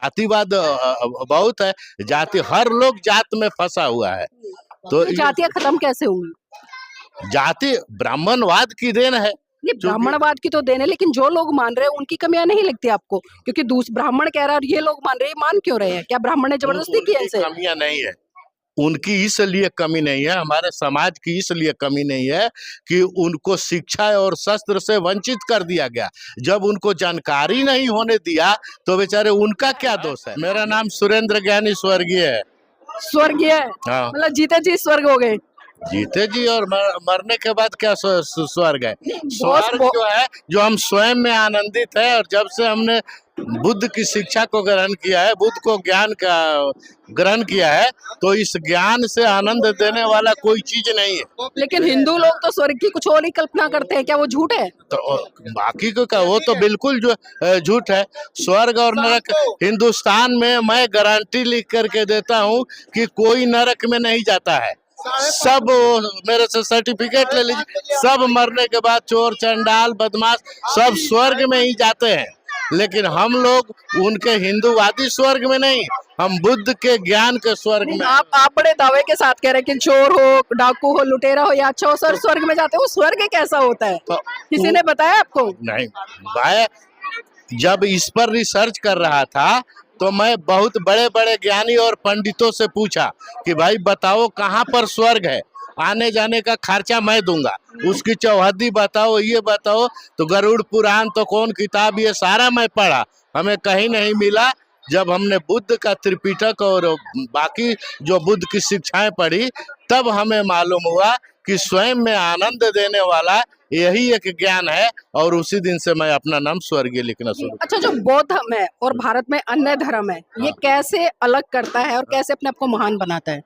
जातिवाद बहुत है। जाति, हर लोग जात में फंसा हुआ है। तो तो जातियां खत्म कैसे होंगी? जाति ब्राह्मणवाद की देन है। ये ब्राह्मणवाद की तो देन है, लेकिन जो लोग मान रहे हैं उनकी कमियां नहीं लगती आपको? क्योंकि ब्राह्मण कह रहा है और ये लोग मान रहे हैं, मान क्यों रहे हैं? क्या ब्राह्मण ने जबरदस्ती की है इनसे? कमियां नहीं है, उनकी इसलिए कमी नहीं है, हमारे समाज की इसलिए कमी नहीं है कि उनको शिक्षा और शस्त्र से वंचित कर दिया गया। जब उनको जानकारी नहीं होने दिया तो बेचारे उनका क्या दोष है। मेरा नाम सुरेंद्र ज्ञानी स्वर्गीय है। स्वर्गीय? हाँ, मतलब जीते जी स्वर्ग हो गए? जीते जी और मरने के बाद क्या स्वर्ग है? स्वर्ग जो है, जो हम स्वयं में आनंदित है। और जब से हमने बुद्ध की शिक्षा को ग्रहण किया है, बुद्ध को ज्ञान का ग्रहण किया है, तो इस ज्ञान से आनंद देने वाला कोई चीज नहीं है। लेकिन हिंदू लोग तो स्वर्ग की कुछ और ही कल्पना करते हैं, क्या वो झूठ है? तो बाकी को क्या, वो तो बिल्कुल जो झूठ है। स्वर्ग और नरक हिंदुस्तान में मैं गारंटी लिख करके देता हूँ कि कोई नरक में नहीं जाता है। सब मेरे से सर्टिफिकेट ले लीजिए, सब मरने के बाद चोर चंडाल बदमाश सब स्वर्ग में ही जाते हैं। लेकिन हम लोग उनके हिंदूवादी स्वर्ग में नहीं, हम बुद्ध के ज्ञान के स्वर्ग में। आप बड़े दावे के साथ कह रहे हैं कि चोर हो, डाकू हो, लुटेरा हो या अच्छा हो, सर स्वर्ग में जाते हो। स्वर्ग कैसा होता है? तो किसी ने बताया आपको? नहीं, मैं जब इस पर रिसर्च कर रहा था तो मैं बहुत बड़े बड़े ज्ञानी और पंडितों से पूछा कि भाई बताओ कहाँ पर स्वर्ग है, आने जाने का खर्चा मैं दूंगा, उसकी चौहद्दी बताओ, ये बताओ। तो गरुड़ पुराण तो कौन किताब, ये सारा मैं पढ़ा, हमें कहीं नहीं मिला। जब हमने बुद्ध का त्रिपिटक और बाकी जो बुद्ध की शिक्षाएं पढ़ी, तब हमें मालूम हुआ कि स्वयं में आनंद देने वाला यही एक ज्ञान है। और उसी दिन से मैं अपना नाम स्वर्गीय लिखना शुरू। अच्छा, जो बौद्ध धर्म है और भारत में अन्य धर्म है, ये कैसे अलग करता है और कैसे अपने आप को महान बनाता है?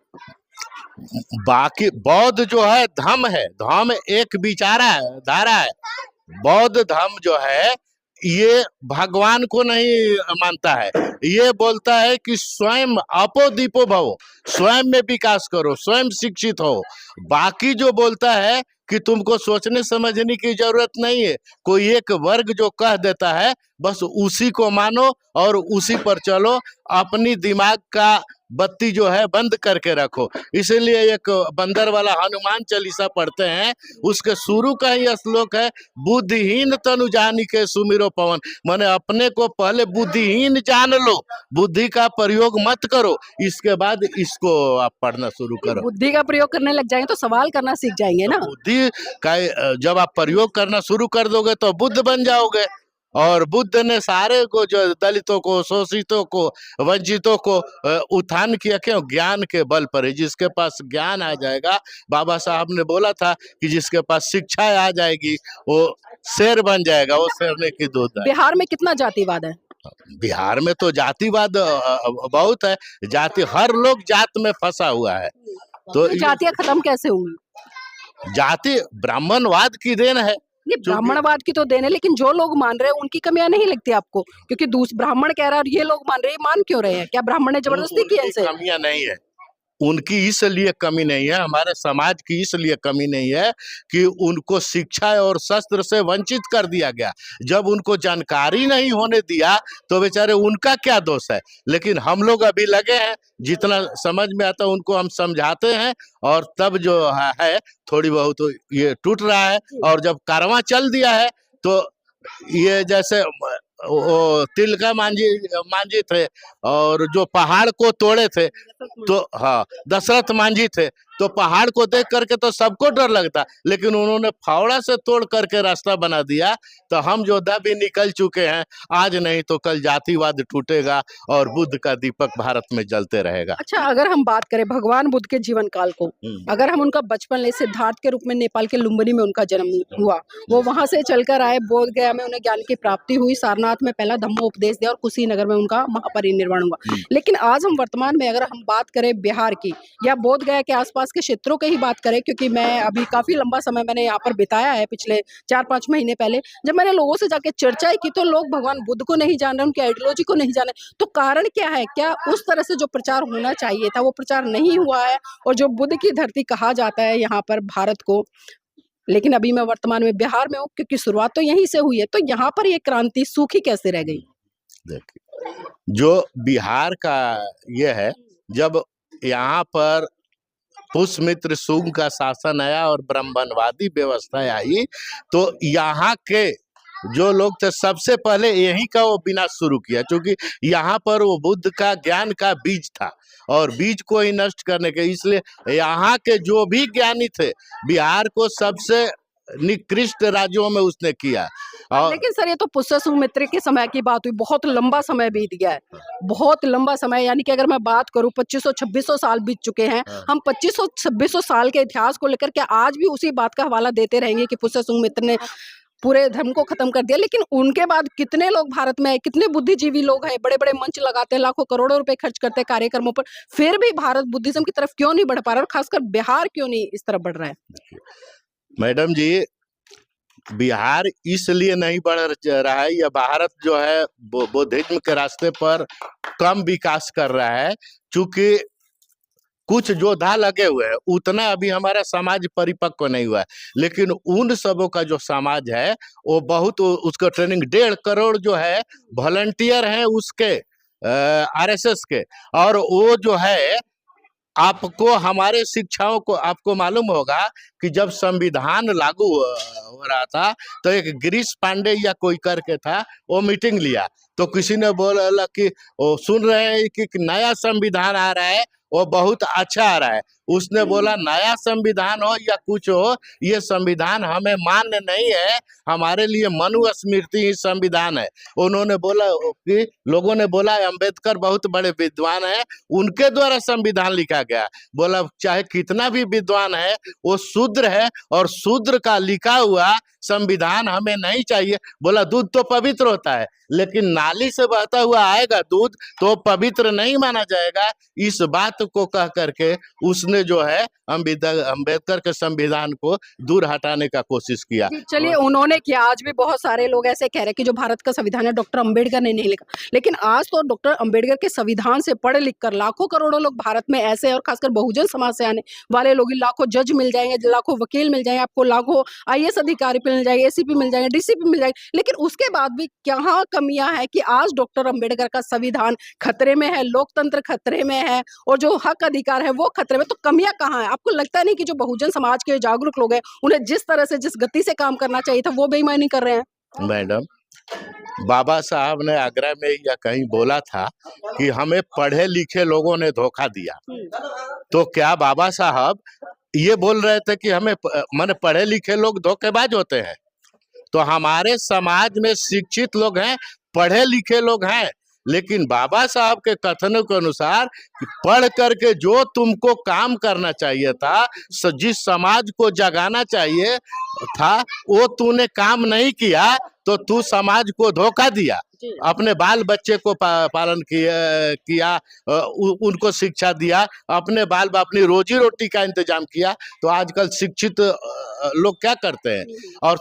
बाकी बौद्ध जो है धर्म है, धर्म एक विचारा है, धारा है। बौद्ध धर्म जो है ये भगवान को नहीं मानता है, ये बोलता है कि स्वयं अपो दीपो भवो, स्वयं में विकास करो, स्वयं शिक्षित हो। बाकी जो बोलता है कि तुमको सोचने समझने की जरूरत नहीं है, कोई एक वर्ग जो कह देता है बस उसी को मानो और उसी पर चलो, अपनी दिमाग का बत्ती जो है बंद करके रखो। इसलिए एक बंदर वाला हनुमान चालीसा पढ़ते हैं, उसके शुरू का ही श्लोक है, बुद्धिहीन तनु जानी के सुमिरो पवन। माने अपने को पहले बुद्धिहीन जान लो, बुद्धि का प्रयोग मत करो, इसके बाद इसको आप पढ़ना शुरू करो। बुद्धि का प्रयोग करने लग जाएंगे तो सवाल करना सीख जाएंगे ना। बुद्धि का जब आप प्रयोग करना शुरू कर दोगे तो बुद्ध बन जाओगे। और बुद्ध ने सारे को, जो दलितों को, शोषितों को, वंचितों को उत्थान किया, क्यों? ज्ञान के बल पर। जिसके पास ज्ञान आ जाएगा, बाबा साहब ने बोला था कि जिसके पास शिक्षा आ जाएगी वो शेर बन जाएगा, वो शेरने की दूध है। बिहार में कितना जातिवाद है? बिहार में तो जातिवाद बहुत है। जाति, हर लोग जात में फंसा हुआ है। तो जातियां खत्म कैसे होंगी? जाति ब्राह्मणवाद की देन है। ये ब्राह्मणवाद की तो देन है, लेकिन जो लोग मान रहे हैं उनकी कमियां नहीं लगती आपको? क्योंकि ब्राह्मण कह रहा है और ये लोग मान रहे हैं, मान क्यों रहे हैं? क्या ब्राह्मण ने जबरदस्ती की है इनसे? कमियां नहीं है, उनकी इसलिए कमी नहीं है, हमारे समाज की इसलिए कमी नहीं है कि उनको शिक्षा और शस्त्र से वंचित कर दिया गया। जब उनको जानकारी नहीं होने दिया तो बेचारे उनका क्या दोष है। लेकिन हम लोग अभी लगे हैं, जितना समझ में आता उनको हम समझाते हैं, और तब जो है थोड़ी बहुत तो ये टूट रहा है। और जब कारवां चल दिया है तो ये जैसे वो तिलका मांझी थे, और जो पहाड़ को तोड़े थे, तो हाँ दशरथ मांझी थे, तो पहाड़ को देख करके तो सबको डर लगता, लेकिन उन्होंने फावड़ा से तोड़ करके रास्ता बना दिया। तो हम जो भी निकल चुके हैं, आज नहीं तो कल जातिवाद टूटेगा और बुद्ध का दीपक भारत में जलते रहेगा। अच्छा, अगर हम बात करें भगवान बुद्ध के जीवन काल को, अगर हम उनका बचपन ले, सिद्धार्थ के रूप में नेपाल के लुम्बिनी में उनका जन्म हुआ, वो वहां से चलकर आए, बोध गया में उन्हें ज्ञान की प्राप्ति हुई, सारनाथ में पहला धम्मोपदेश दिया और कुशीनगर में उनका महापरिनिर्वाण हुआ। लेकिन आज हम वर्तमान में अगर हम बात करें बिहार की या बोध गया के आसपास के क्षेत्रों की ही बात करें, क्योंकि मैं अभी काफी लंबा समय मैंने यहाँ पर बिताया है, पिछले 4-5 महीने पहले जब मैंने लोगों से जाके चर्चाएं की, तो लोग भगवान बुद्ध को नहीं जान रहे, उनकी आइडियोलॉजी को नहीं जाने। तो कारण क्या है? क्या उस तरह से जो प्रचार होना चाहिए था वो प्रचार नहीं हुआ है? और जो बुद्ध की धरती कहा जाता है यहाँ पर भारत को, लेकिन अभी मैं वर्तमान में बिहार में हूँ, क्योंकि शुरुआत तो यहीं से हुई है, तो यहाँ पर ये क्रांति सूखी कैसे रह गई? देखिए, जो बिहार का ये है, जब यहाँ पर पुष्यमित्र शुंग का शासन आया और ब्राह्मणवादी व्यवस्था आई, तो यहाँ के जो लोग थे सबसे पहले यही का वो विनाश शुरू किया, क्योंकि यहाँ पर वो बुद्ध का ज्ञान का बीज था और बीज को ही नष्ट करने के, इसलिए यहाँ के जो भी ज्ञानी थे बिहार को सबसे निकृष्ट राज्यों में उसने किया। और लेकिन सर ये तो पुष्य सुमित्र के समय की बात हुई, बहुत लंबा समय बीत गया है, बहुत लंबा समय, यानी कि अगर मैं बात करूं 2500-2600 साल बीत चुके हैं। हम 2500-2600 साल के इतिहास को लेकर के आज भी उसी बात का हवाला देते रहेंगे कि पुष्य सुमित्र ने पूरे धर्म को खत्म कर दिया। लेकिन उनके बाद कितने लोग भारत में आए, कितने बुद्धिजीवी लोग हैं, बड़े बड़े मंच लगाते हैं, लाखों करोड़ों रुपए खर्च करते हैं कार्यक्रमों पर, फिर भी भारत बुद्धिज्म की तरफ क्यों नहीं बढ़ पा रहा, और खासकर बिहार क्यों नहीं इस तरफ बढ़ रहा है? मैडम जी, बिहार इसलिए नहीं बढ़ रहा है, या भारत जो है बुद्धिज्म के रास्ते पर कम विकास कर रहा है, क्योंकि कुछ योद्धा लगे हुए हैं, उतना अभी हमारा समाज परिपक्व नहीं हुआ है। लेकिन उन सबों का जो समाज है वो बहुत, उसका ट्रेनिंग 1.5 करोड़ जो है वॉलंटियर हैं उसके आरएसएस के, और वो जो है आपको हमारे शिक्षाओं को आपको मालूम होगा कि जब संविधान लागू हो रहा था तो एक गिरीश पांडे या कोई करके था, वो मीटिंग लिया तो किसी ने बोला कि वो सुन रहे हैं कि नया संविधान आ रहा है, वो बहुत अच्छा आ रहा है। उसने बोला नया संविधान हो या कुछ हो, ये संविधान हमें मान्य नहीं है, हमारे लिए मनुस्मृति ही संविधान है। उन्होंने बोला कि लोगों ने बोला अंबेडकर बहुत बड़े विद्वान हैं, उनके द्वारा संविधान लिखा गया। बोला चाहे कितना भी विद्वान है वो शूद्र है, और शूद्र का लिखा हुआ संविधान हमें नहीं चाहिए। बोला दूध तो पवित्र होता है, लेकिन नाली से बहता हुआ आएगा दूध तो पवित्र नहीं माना जाएगा। इस बात को कह करके उसने जो है अंबेडकर के संविधान को दूर हटाने का कोशिश किया। चलिए उन्होंने किया, आज भी बहुत सारे लोग ऐसे कह रहे हैं कि जो भारत का संविधान है डॉक्टर अंबेडकर ने नहीं लिखा, लेकिन आज तो डॉक्टर अंबेडकर के संविधान से पढ़ लिख कर लाखों करोड़ों लोग भारत में ऐसे, और खासकर बहुजन समाज से आने वाले लोग, लाखों जज मिल जाएंगे, लाखों वकील मिल जाएंगे, आपको लाखों आईएएस अधिकारी मिल जाएंगे, एसीपी मिल जाएंगे, डीसीपी मिल जाएंगे, लेकिन उसके बाद भी कहाँ कमियां हैं कि आज डॉक्टर अंबेडकर का संविधान खतरे में है, लोकतंत्र खतरे में है, और जो हक अधिकार है वो खतरे में। तो कमियां कहाँ है? आपको लगता नहीं कि जो बहुजन समाज के जागरूक लोग हैं उन्हें जिस तरह से, जिस गति से काम करना चाहिए था वो बेईमानी कर रहे हैं? मैडम, बाबा साहब ने आगरा में या कहीं बोला था कि हमें पढ़े लिखे लोगों ने धोखा दिया। तो क्या बाबा साहब ये बोल रहे थे कि हमें माने पढ़े लिखे लोग धोखेबाज होते हैं? तो हमारे समाज में शिक्षित लोग हैं, पढ़े लिखे लोग हैं, लेकिन बाबा साहब के कथनों के अनुसार पढ़ करके जो तुमको काम करना चाहिए था, जिस समाज को जगाना चाहिए था, वो तूने काम नहीं किया, तो तू समाज को धोखा दिया। अपने बाल बच्चे को पालन किया, उनको शिक्षा दिया, अपने अपनी रोजी रोटी का इंतजाम किया। तो आजकल शिक्षित लोग क्या करते हैं, और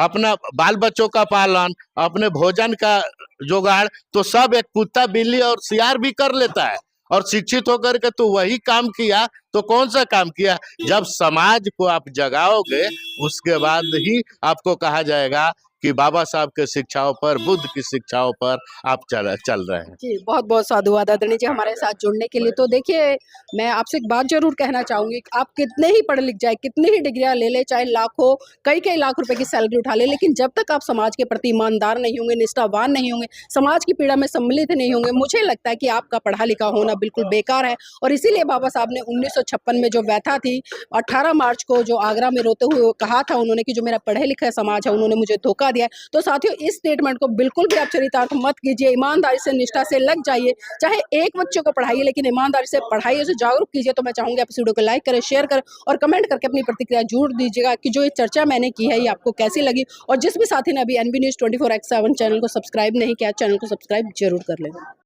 अपना बाल बच्चों का पालन, अपने भोजन का जुगाड़ तो सब एक कुत्ता बिल्ली और सियार भी कर लेता है। और शिक्षित होकर के तो वही काम किया, तो कौन सा काम किया? जब समाज को आप जगाओगे उसके बाद ही आपको कहा जाएगा कि बाबा साहब के शिक्षाओं पर, बुद्ध की शिक्षाओं पर आप चल रहे हैं। जी, बहुत बहुत साधुवाद आदरणीय जी हमारे साथ जुड़ने के लिए। तो देखिए, मैं आपसे एक बात जरूर कहना चाहूंगी, आप कितने ही पढ़ लिख जाए, कितनी ही डिग्रियां ले ले, चाहे लाखों कई लाख रुपए की सैलरी उठा ले, लेकिन जब तक आप समाज के प्रति ईमानदार नहीं होंगे, निष्ठावान नहीं होंगे, समाज की पीड़ा में सम्मिलित नहीं होंगे, मुझे लगता है कि आपका पढ़ा लिखा होना बिल्कुल बेकार है। और इसीलिए बाबा साहब ने 1956 में जो व्यथा थी, 18 मार्च को जो आगरा में रोते हुए कहा था उन्होंने कि जो मेरा पढ़े लिखा समाज है उन्होंने मुझे धोखा दिया। तो साथियों, इस स्टेटमेंट को बिल्कुल भी आप चरितार्थ मत कीजिए, ईमानदारी से, निष्ठा से लग जाइए। चाहे एक बच्चे को पढ़ाइए, लेकिन ईमानदारी से पढ़ाइए, उसे जागरूक कीजिए। तो मैं चाहूंगी आप इस वीडियो को लाइक करें, शेयर करें और कमेंट करके अपनी प्रतिक्रिया जरूर दीजिएगा कि जो ये चर्चा मैंने की है ये आपको कैसी लगी। और जिस भी साथी ने अभी NB News 24x7 चैनल को सब्सक्राइब नहीं किया, चैनल को सब्सक्राइब जरूर कर लें।